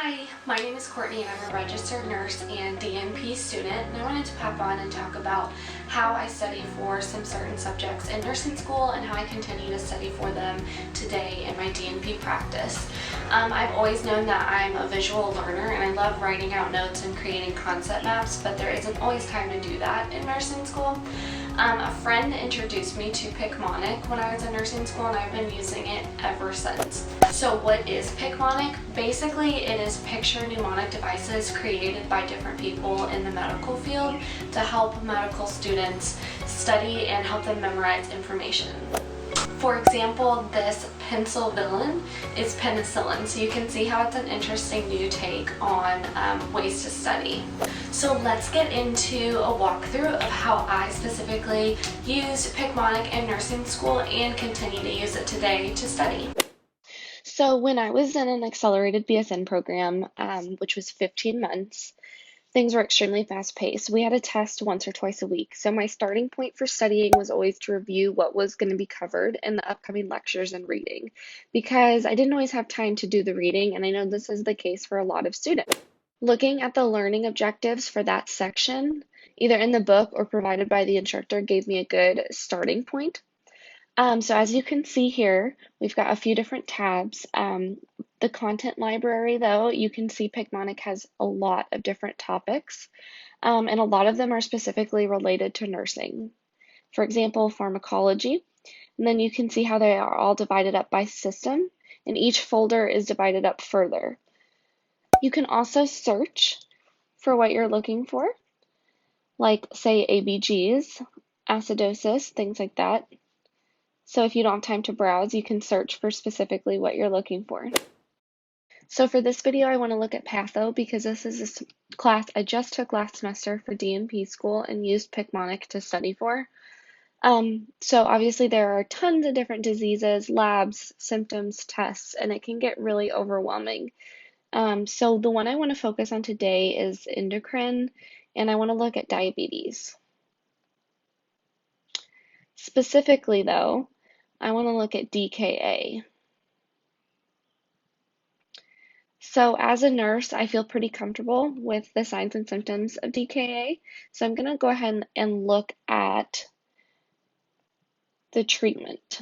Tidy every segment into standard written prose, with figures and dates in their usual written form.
Hi, my name is Courtney and I'm a registered nurse and DNP student, and I wanted to pop on and talk about how I study for some certain subjects in nursing school and how I continue to study for them today in my DNP practice. I've always known that I'm a visual learner and I love writing out notes and creating concept maps, but there isn't always time to do that in nursing school. A friend introduced me to PicMonic when I was in nursing school, and I've been using it ever since. So what is PicMonic? Basically, it is picture mnemonic devices created by different people in the medical field to help medical students study and help them memorize information. For example, this pencil villain is penicillin, so you can see how it's an interesting new take on ways to study. So let's get into a walkthrough of how I specifically used PicMonic in nursing school and continue to use it today to study. So when I was in an accelerated BSN program, which was 15 months, things were extremely fast paced. We had a test once or twice a week. So my starting point for studying was always to review what was going to be covered in the upcoming lectures and reading, because I didn't always have time to do the reading, and I know this is the case for a lot of students. Looking at the learning objectives for that section, either in the book or provided by the instructor, gave me a good starting point. So as you can see here, we've got a few different tabs. The content library, though, you can see PicMonic has a lot of different topics, and a lot of them are specifically related to nursing. For example, pharmacology, and then you can see how they are all divided up by system, and each folder is divided up further. You can also search for what you're looking for, like, say, ABGs, acidosis, things like that. So if you don't have time to browse, you can search for specifically what you're looking for. So for this video, I want to look at Patho because this is a class I just took last semester for DNP school and used PicMonic to study for. So obviously there are tons of different diseases, labs, symptoms, tests, and it can get really overwhelming. So the one I want to focus on today is endocrine, and I want to look at diabetes. Specifically, though, I want to look at DKA. So as a nurse, I feel pretty comfortable with the signs and symptoms of DKA. So I'm going to go ahead and look at the treatment.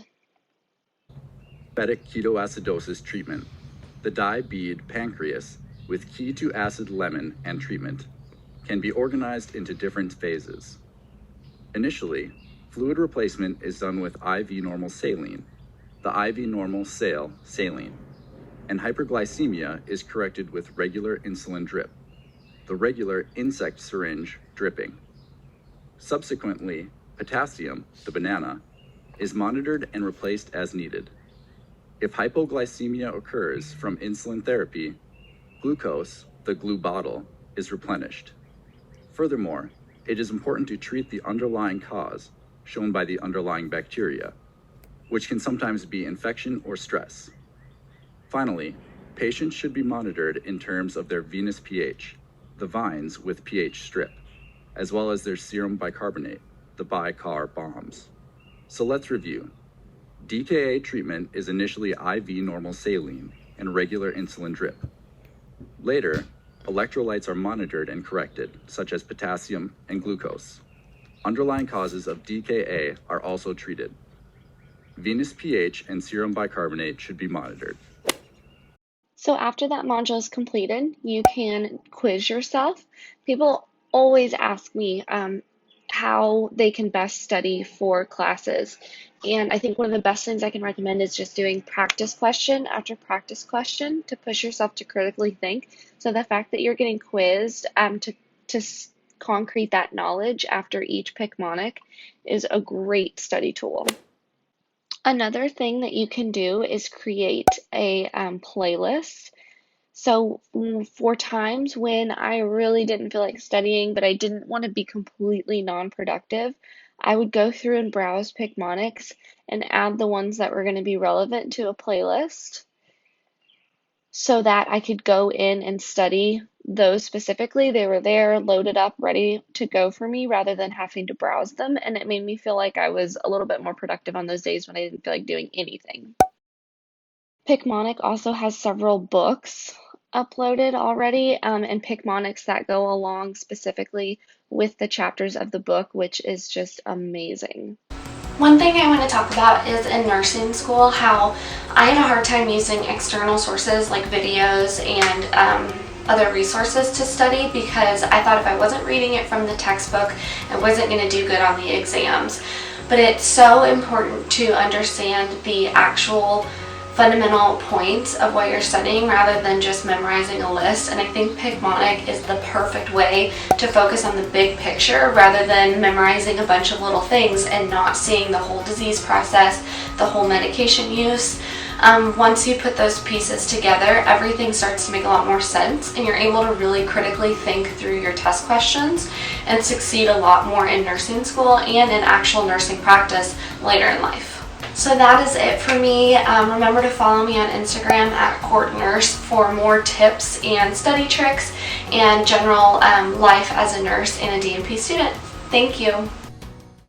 Diabetic ketoacidosis treatment. The dye-bead pancreas with ketoacid lemon and treatment can be organized into different phases. Initially, fluid replacement is done with IV normal saline, the IV normal saline, and hyperglycemia is corrected with regular insulin drip, the regular insect syringe dripping. Subsequently, potassium, the banana, is monitored and replaced as needed. If hypoglycemia occurs from insulin therapy, glucose, the glue bottle, is replenished. Furthermore, it is important to treat the underlying cause, shown by the underlying bacteria, which can sometimes be infection or stress. Finally, patients should be monitored in terms of their venous pH, the vines with pH strip, as well as their serum bicarbonate, the bicar bombs. So let's review. DKA treatment is initially IV normal saline and regular insulin drip. Later, electrolytes are monitored and corrected, such as potassium and glucose. Underlying causes of DKA are also treated. Venous pH and serum bicarbonate should be monitored. So after that module is completed, you can quiz yourself. People always ask me how they can best study for classes. And I think one of the best things I can recommend is just doing practice question after practice question to push yourself to critically think. So the fact that you're getting quizzed to concrete that knowledge after each PicMonic is a great study tool. Another thing that you can do is create a playlist. So for times when I really didn't feel like studying, but I didn't want to be completely non-productive, I would go through and browse PicMonics and add the ones that were going to be relevant to a playlist so that I could go in and study those specifically. They were there, loaded up, ready to go for me rather than having to browse them. And it made me feel like I was a little bit more productive on those days when I didn't feel like doing anything. PicMonic also has several books uploaded already, and PicMonics that go along specifically with the chapters of the book, which is just amazing. One thing I want to talk about is in nursing school, how I had a hard time using external sources like videos and other resources to study, because I thought if I wasn't reading it from the textbook, I wasn't going to do good on the exams. But it's so important to understand the actual fundamental points of what you're studying rather than just memorizing a list. And I think PicMonic is the perfect way to focus on the big picture rather than memorizing a bunch of little things and not seeing the whole disease process, the whole medication use. Once you put those pieces together, everything starts to make a lot more sense, and you're able to really critically think through your test questions and succeed a lot more in nursing school and in actual nursing practice later in life. So that is it for me. Remember to follow me on Instagram at CourtNurse for more tips and study tricks and general life as a nurse and a DNP student. Thank you.